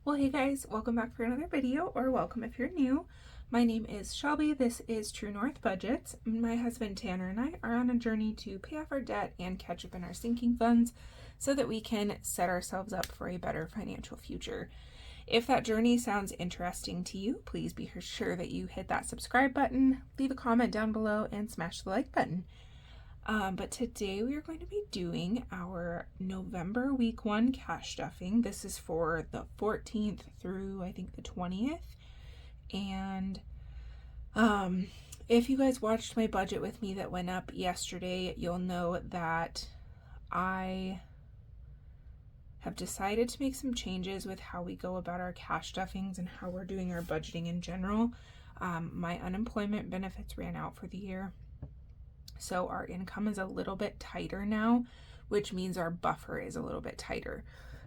Well, hey guys, welcome back for another video, or welcome if you're new. My name is Shelby. This is True North Budgets. My husband Tanner and I are on a journey to pay off our debt and catch up in our sinking funds so that we can set ourselves up for a better financial future. If that journey sounds interesting to you, please be sure that you hit that subscribe button, leave a comment down below, and smash the like button. But today we are going to be doing our November week 1 cash stuffing. This is for the 14th through I think the 20th. And if you guys watched my budget with me that went up yesterday, you'll know that I have decided to make some changes with how we go about our cash stuffings and how we're doing our budgeting in general. My unemployment benefits ran out for the year. So our income is a little bit tighter now, which means our buffer is a little bit tighter.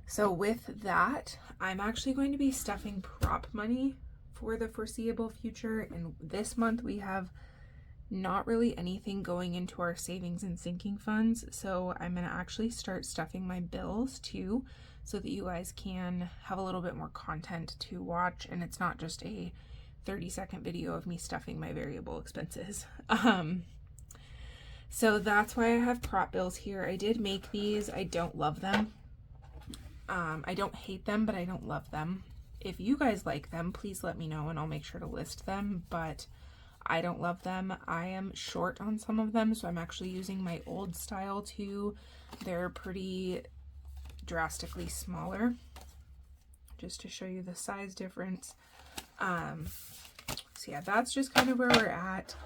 So with that, I'm actually going to be stuffing prop money for the foreseeable future. And this month we have not really anything going into our savings and sinking funds. So I'm going to actually start stuffing my bills too, so that you guys can have a little bit more content to watch. And it's not just a 30-second video of me stuffing my variable expenses. So that's why I have prop bills here. I did make these. I don't love them. I don't hate them, but I don't love them. If you guys like them, please let me know and I'll make sure to list them, but I don't love them. I am short on some of them, so I'm actually using my old style too. They're pretty drastically smaller, just to show you the size difference. So yeah, that's just kind of where we're at.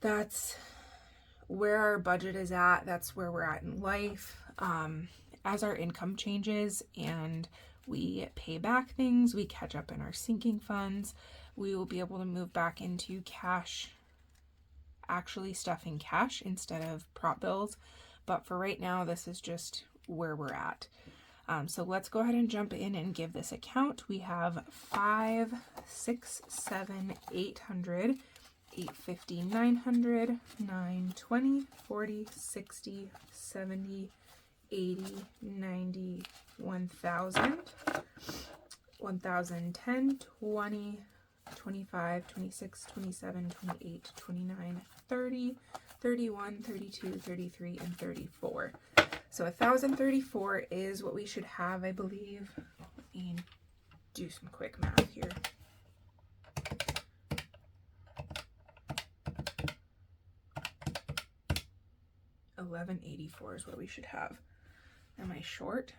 That's where our budget is at. That's where we're at in life. As our income changes and we pay back things, we catch up in our sinking funds, we will be able to move back into cash, actually stuffing cash instead of prop bills. But for right now, this is just where we're at. So let's go ahead and jump in and give this a count. We have 5, 6, 7, 800, 850, 900, 920, 40, 60, 70, 80, 90, 1000, 1010, 20, 25, 26, 27, 28, 29, 30, 31, 32, 33, and 34. So 1034 is what we should have, I believe. Let me do some quick math here. $11.84 is what we should have. Am I short?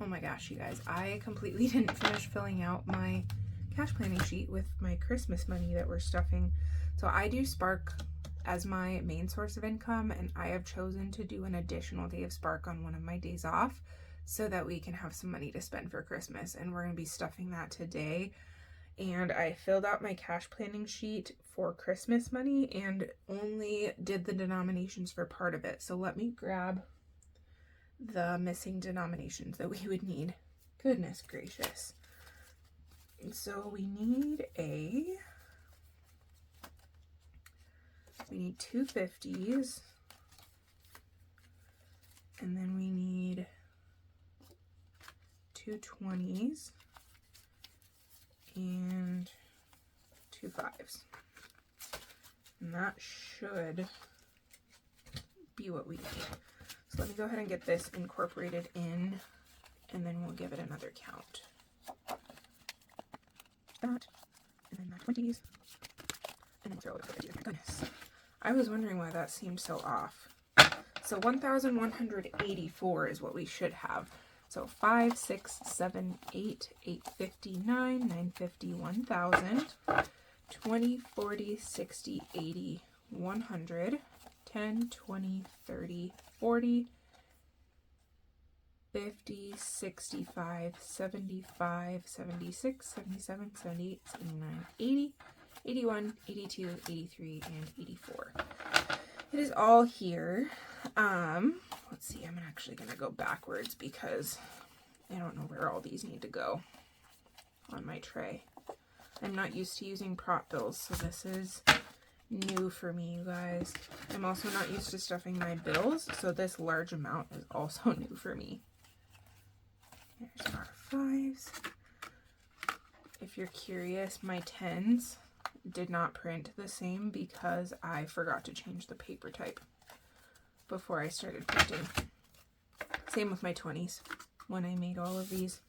Oh my gosh, you guys, I completely didn't finish filling out my cash planning sheet with my Christmas money that we're stuffing. So I do Spark as my main source of income, and I have chosen to do an additional day of Spark on one of my days off so that we can have some money to spend for Christmas, and we're going to be stuffing that today. And I filled out my cash planning sheet for Christmas money and only did the denominations for part of it. So let me grab the missing denominations that we would need. Goodness gracious. So we need two 50s, and then we need two 20s, and two 5s. And that should be what we need. So let me go ahead and get this incorporated in, and then we'll give it another count. That, and then that 20s, and then throw it over 50s. My goodness. I was wondering why that seemed so off. So 1,184 is what we should have. So 5, 6, 7, 8, 850, 9, 950, 1,000, 20, 40, 60, 80, 100, 10, 20, 30, 40, 50, 65, 75, 76, 77, 78, 79, 80, 81, 82, 83, and 84. It is all here. Let's see, I'm actually going to go backwards because I don't know where all these need to go on my tray. I'm not used to using prop bills, so this is new for me, you guys. I'm also not used to stuffing my bills, so this large amount is also new for me. Here's our 5s. If you're curious, my 10s did not print the same because I forgot to change the paper type before I started printing. Same with my 20s when I made all of these.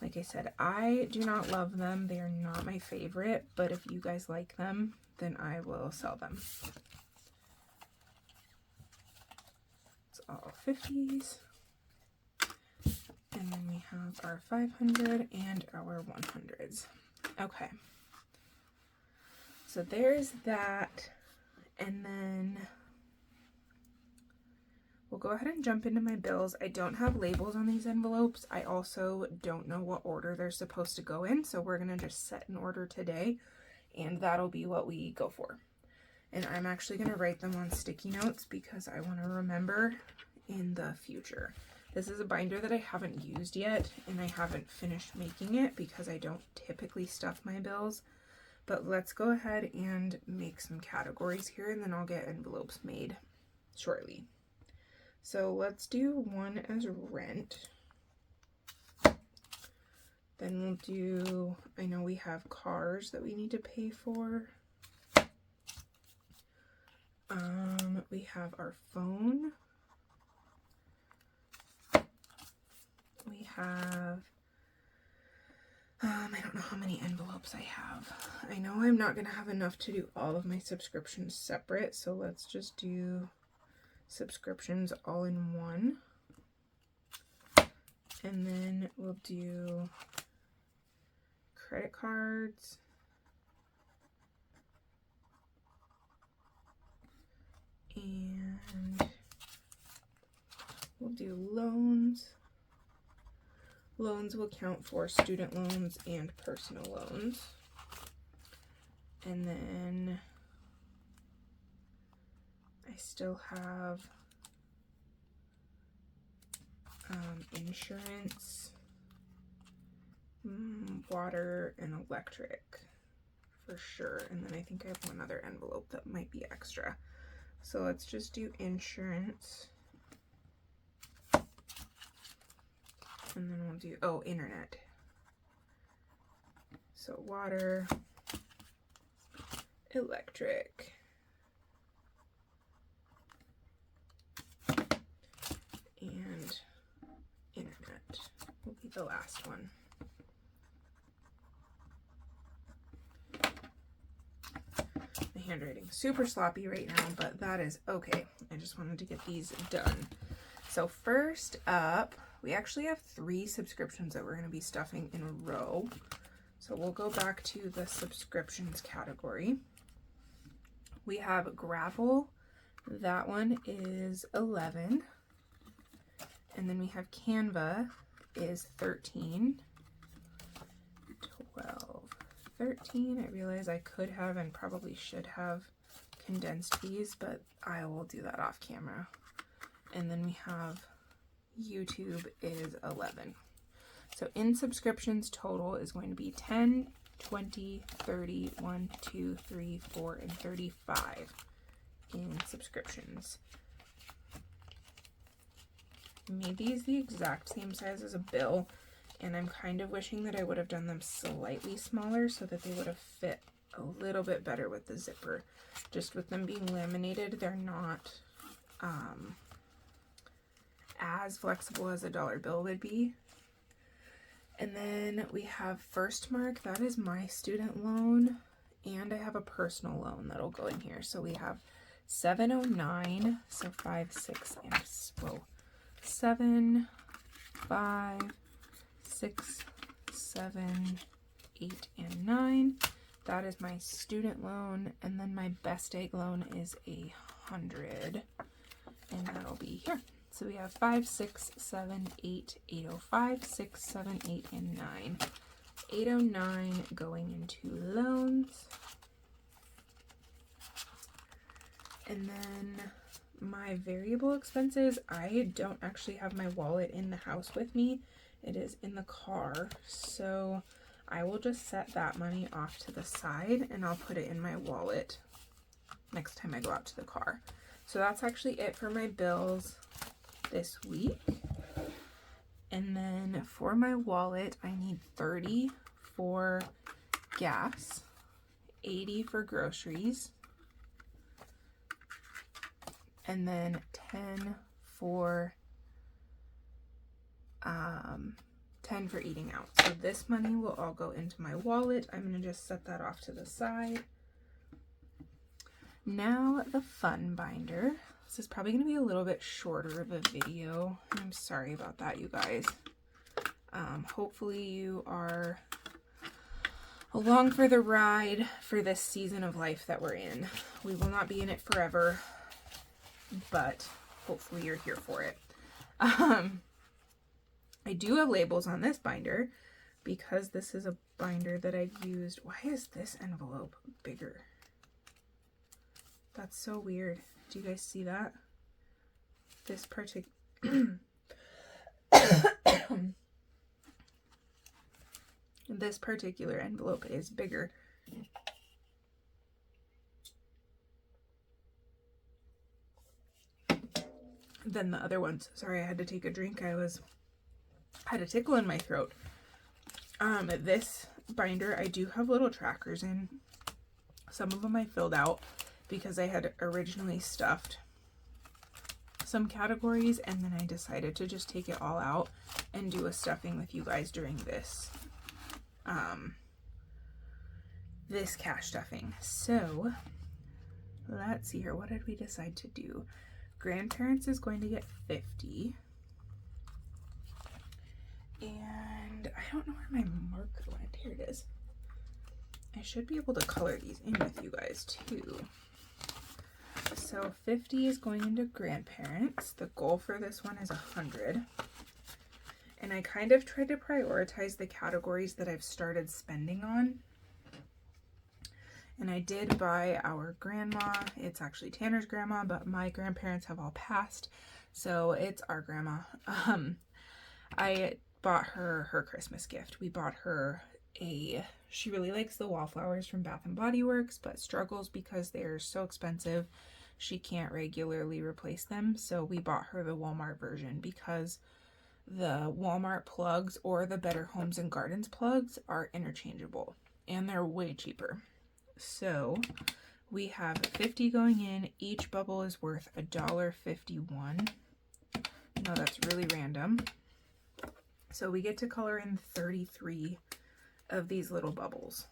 Like I said, I do not love them. They are not my favorite, but if you guys like them, then I will sell them. It's all 50s. And then we have our 500 and our 100s. Okay. So there's that. And then we'll go ahead and jump into my bills. I don't have labels on these envelopes. I also don't know what order they're supposed to go in. So we're going to just set an order today, and that'll be what we go for. And I'm actually going to write them on sticky notes because I want to remember in the future. This is a binder that I haven't used yet, and I haven't finished making it because I don't typically stuff my bills. But let's go ahead and make some categories here, and then I'll get envelopes made shortly. So let's do one as rent. Then we'll do, I know we have cars that we need to pay for. We have our phone. We have, I don't know how many envelopes I have. I know I'm not going to have enough to do all of my subscriptions separate, so let's just do subscriptions all in one. And then we'll do credit cards. And we'll do loans. Loans will count for student loans and personal loans. And then I still have insurance, water, and electric for sure. And then I think I have one other envelope that might be extra. So let's just do insurance. And then we'll do, oh, internet. So water, electric, and internet will be the last one. My handwriting's super sloppy right now, but that is okay. I just wanted to get these done. So first up, we actually have 3 subscriptions that we're going to be stuffing in a row. So we'll go back to the subscriptions category. We have gravel. That one is 11. And then we have Canva is 13. 12. 13. I realize I could have and probably should have condensed these, but I will do that off camera. And then we have YouTube is 11. So in subscriptions total is going to be 10, 20, 30, 1, 2, 3, 4, and 35 in subscriptions. I made these the exact same size as a bill, and I'm kind of wishing that I would have done them slightly smaller so that they would have fit a little bit better with the zipper. Just with them being laminated, they're not as flexible as a dollar bill would be. And then we have First Mark. That is my student loan, and I have a personal loan that'll go in here. So we have 709, so 5, 6, and 7, 5, 6, 7, 8, and 9. That is my student loan, and then my Best Egg loan is 100, and that'll be here. So we have 5, 6, 7, 8, 805, 6, 7, 8, and 9. 809 going into loans. And then my variable expenses, I don't actually have my wallet in the house with me. It is in the car. So I will just set that money off to the side and I'll put it in my wallet next time I go out to the car. So that's actually it for my bills this week. And then for my wallet, I need $30 for gas, $80 for groceries, and then $10 for eating out. So this money will all go into my wallet. I'm going to just set that off to the side. Now the fun binder. This is probably going to be a little bit shorter of a video. I'm sorry about that, you guys. Hopefully you are along for the ride for this season of life that we're in. We will not be in it forever, but hopefully you're here for it. I do have labels on this binder because this is a binder that I've used. Why is this envelope bigger? That's so weird. Do you guys see that? This this particular envelope is bigger. Than the other ones. Sorry, I had to take a drink. I had a tickle in my throat. This binder, I do have little trackers in. Some of them I filled out because I had originally stuffed some categories, and then I decided to just take it all out and do a stuffing with you guys during this this cash stuffing. So let's see here. What did we decide to do? Grandparents is going to get $50. And I don't know where my marker went. Here it is. I should be able to color these in with you guys too. So $50 is going into grandparents. The goal for this one is $100. And I kind of tried to prioritize the categories that I've started spending on. And I did buy our grandma. It's actually Tanner's grandma, but my grandparents have all passed, so it's our grandma. I bought her Christmas gift. We bought her she really likes the wallflowers from Bath and Body Works, but struggles because they're so expensive. She can't regularly replace them, so we bought her the Walmart version because the Walmart plugs or the Better Homes and Gardens plugs are interchangeable and they're way cheaper. So we have 50 going in. Each bubble is worth $1.51. No, that's really random. So we get to color in 33 of these little bubbles.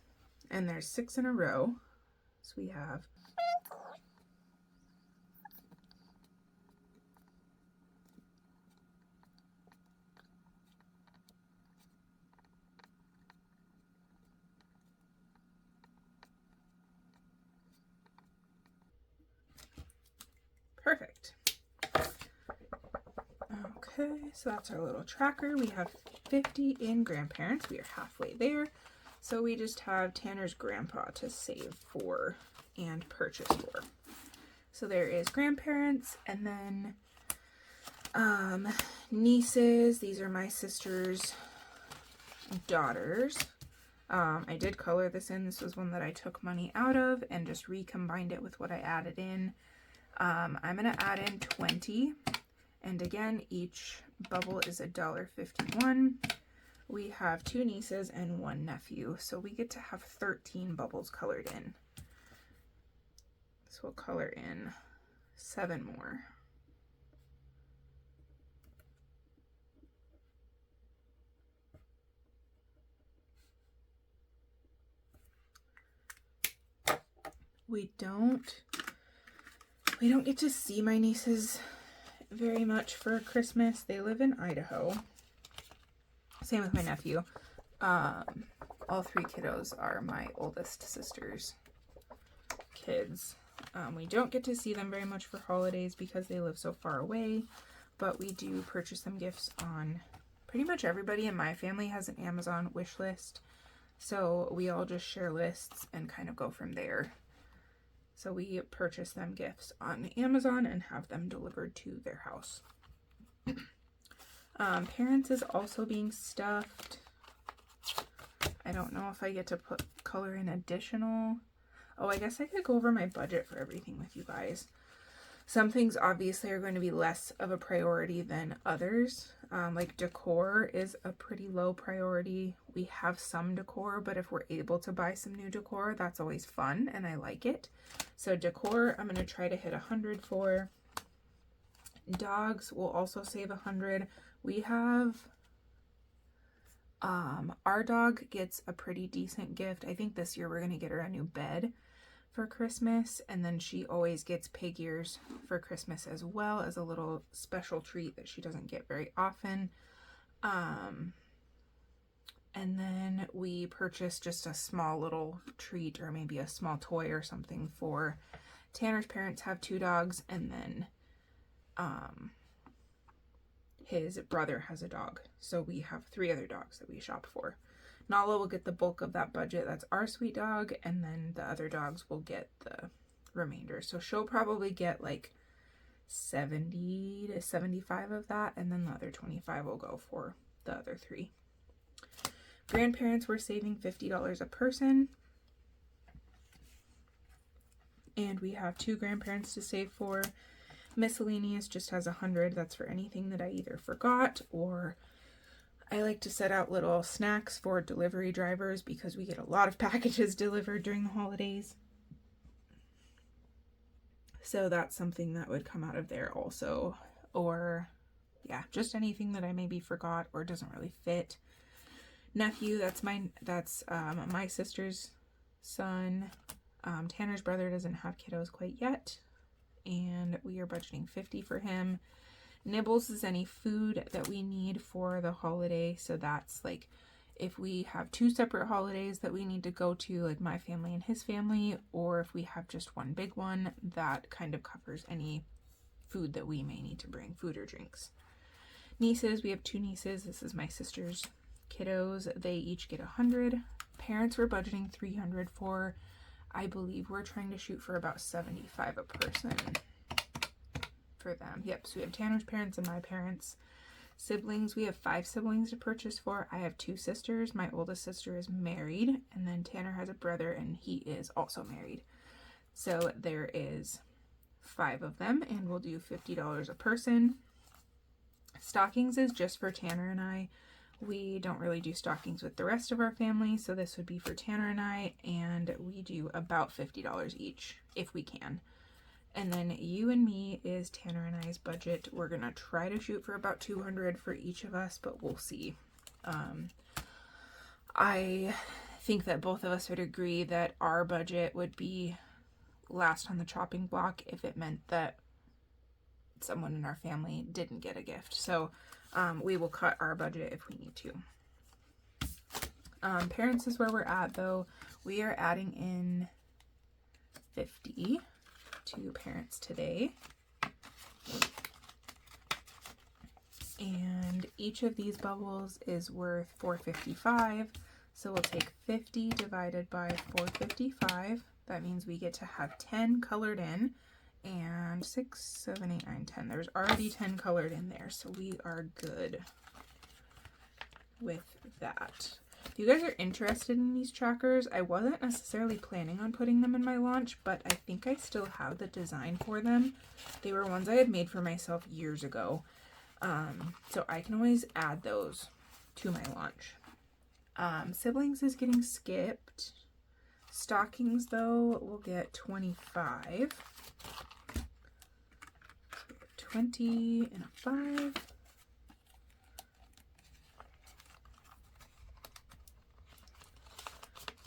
And there's 6 in a row. So we have perfect. Okay, so that's our little tracker. We have 50 in grandparents. We are halfway there. So we just have Tanner's grandpa to save for and purchase for. So there is grandparents, and then nieces. These are my sister's daughters. I did color this in. This was one that I took money out of and just recombined it with what I added in. I'm going to add in 20. And again, each bubble is $1.51. We have 2 nieces and 1 nephew. So we get to have 13 bubbles colored in. So we'll color in 7 more. We don't get to see my nieces very much for Christmas. They live in Idaho. Same with my nephew. All 3 kiddos are my oldest sister's kids. We don't get to see them very much for holidays because they live so far away, but we do purchase them gifts on pretty much everybody in my family has an Amazon wish list. So we all just share lists and kind of go from there. So we purchase them gifts on Amazon and have them delivered to their house. Parents is also being stuffed. I don't know if I get to put color in additional. Oh, I guess I could go over my budget for everything with you guys. Some things obviously are going to be less of a priority than others. Like decor is a pretty low priority. We have some decor, but if we're able to buy some new decor, that's always fun and I like it. So decor, I'm going to try to hit 100 for. Dogs will also save 100. We have, our dog gets a pretty decent gift. I think this year we're going to get her a new bed for Christmas, and then she always gets pig ears for Christmas as well as a little special treat that she doesn't get very often. And then we purchased just a small little treat or maybe a small toy or something for Tanner's parents have 2 dogs, and then his brother has a dog. So we have 3 other dogs that we shop for. Nala will get the bulk of that budget. That's our sweet dog. And then the other dogs will get the remainder. So she'll probably get like 70 to 75 of that. And then the other 25 will go for the other 3. Grandparents were saving $50 a person. And we have 2 grandparents to save for. Miscellaneous just has 100. That's for anything that I either forgot, or I like to set out little snacks for delivery drivers because we get a lot of packages delivered during the holidays. So that's something that would come out of there also. Or yeah, just anything that I maybe forgot or doesn't really fit. Nephew, that's my sister's son. Tanner's brother doesn't have kiddos quite yet, and we are budgeting 50 for him. Nibbles is any food that we need for the holiday. So that's like if we have 2 separate holidays that we need to go to, like my family and his family, or if we have just one big one, that kind of covers any food that we may need to bring, food or drinks. Nieces, we have 2 nieces. This is my sister's kiddos. They each get 100. Parents, we're budgeting 300 for. I believe we're trying to shoot for about 75 a person for them. Yep, so we have Tanner's parents and my parents. Siblings, we have 5 siblings to purchase for. I have 2 sisters. My oldest sister is married, and then Tanner has a brother and he is also married. So there is 5 of them, and we'll do $50 a person. Stockings is just for Tanner and I. We don't really do stockings with the rest of our family, so this would be for Tanner and I, and we do about $50 each if we can. And then you and me is Tanner and I's budget. We're going to try to shoot for about 200 for each of us, but we'll see. I think that both of us would agree that our budget would be last on the chopping block if it meant that someone in our family didn't get a gift. So we will cut our budget if we need to. Parents is where we're at, though. We are adding in 50 to parents today. And each of these bubbles is worth $4.55. So we'll take 50 divided by 455. That means we get to have 10 colored in. And 6, 7, 8, 9, 10. There's already 10 colored in there, so we are good with that. If you guys are interested in these trackers, I wasn't necessarily planning on putting them in my launch, but I think I still have the design for them. They were ones I had made for myself years ago, so I can always add those to my launch. Siblings is getting skipped. Stockings, though, will get 25. 20 and a 5.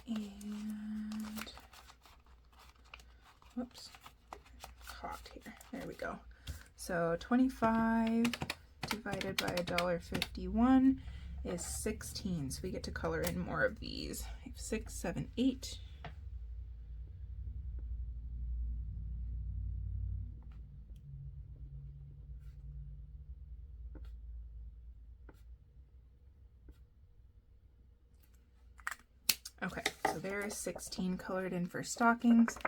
And whoops, hot here. There we go. So 25 divided by $1.51 is 16. So we get to color in more of these. 6, 7, 8. Okay, so there is 16 colored in for stockings.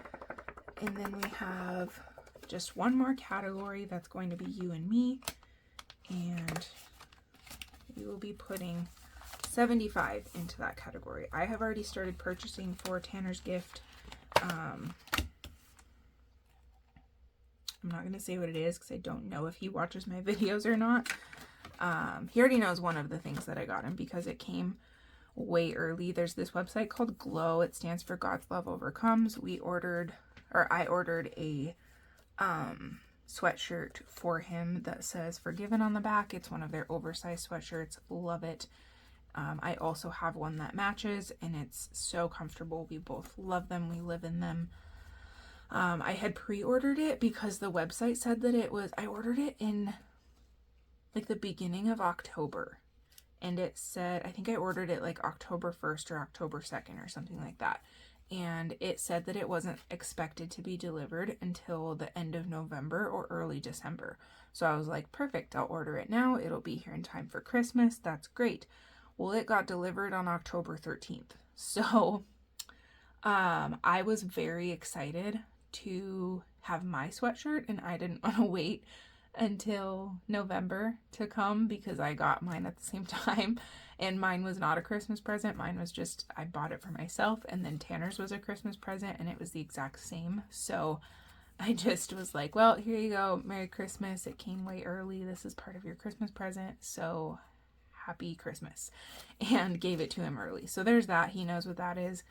And then we have just one more category that's going to be you and me. And we will be putting $75 into that category. I have already started purchasing for Tanner's gift. I'm not going to say what it is because I don't know if he watches my videos or not. He already knows one of the things that I got him because it came way early. There's this website called Glow. It stands for God's Love Overcomes. I ordered a sweatshirt for him that says Forgiven on the back. It's one of their oversized sweatshirts. Love it. I also have one that matches, and it's so comfortable. We both love them. We live in them. I had pre-ordered it because the website said that it was, I ordered it in like the beginning of October, and it said, I think I ordered it like October 1st or October 2nd or something like that. And it said that it wasn't expected to be delivered until the end of November or early December. So I was like, perfect, I'll order it now. It'll be here in time for Christmas. That's great. Well, it got delivered on October 13th. So I was very excited to have my sweatshirt, and I didn't want to wait until November to come because I got mine at the same time. And mine was not a Christmas present. Mine was just, I bought it for myself, and then Tanner's was a Christmas present, and it was the exact same. So I just was like, well, here you go. Merry Christmas. It came way early. This is part of your Christmas present. So happy Christmas. And gave it to him early. So there's that. He knows what that is.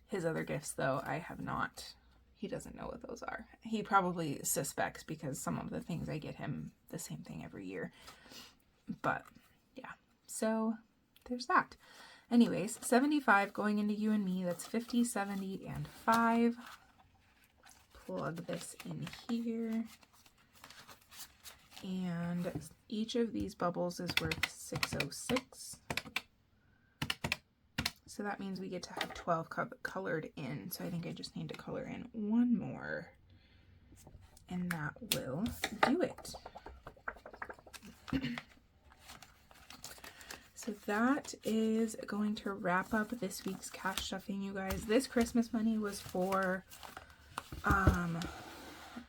His other gifts, though, I have not. He doesn't know what those are. He probably suspects because some of the things I get him the same thing every year. But yeah, so there's that. Anyways, 75 going into you and me. That's 50, 70, and 5. Plug this in here. And each of these bubbles is worth 606. So that means we get to have 12 colored in. So I think I just need to color in one more. And that will do it. So that is going to wrap up this week's cash stuffing, you guys. This Christmas money was for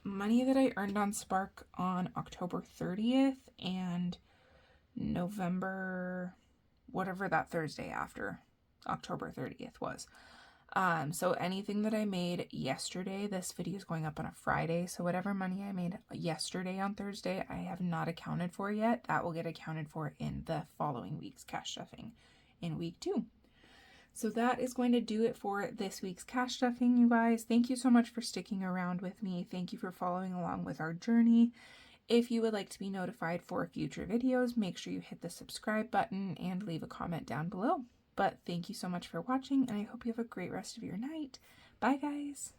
money that I earned on Spark on October 30th and November, whatever that Thursday after October 30th was. So anything that I made yesterday, this video is going up on a Friday, so whatever money I made yesterday on Thursday, I have not accounted for yet. That will get accounted for in the following week's cash stuffing in week 2. So that is going to do it for this week's cash stuffing, you guys. Thank you so much for sticking around with me. Thank you for following along with our journey. If you would like to be notified for future videos, make sure you hit the subscribe button and leave a comment down below. But thank you so much for watching, and I hope you have a great rest of your night. Bye, guys.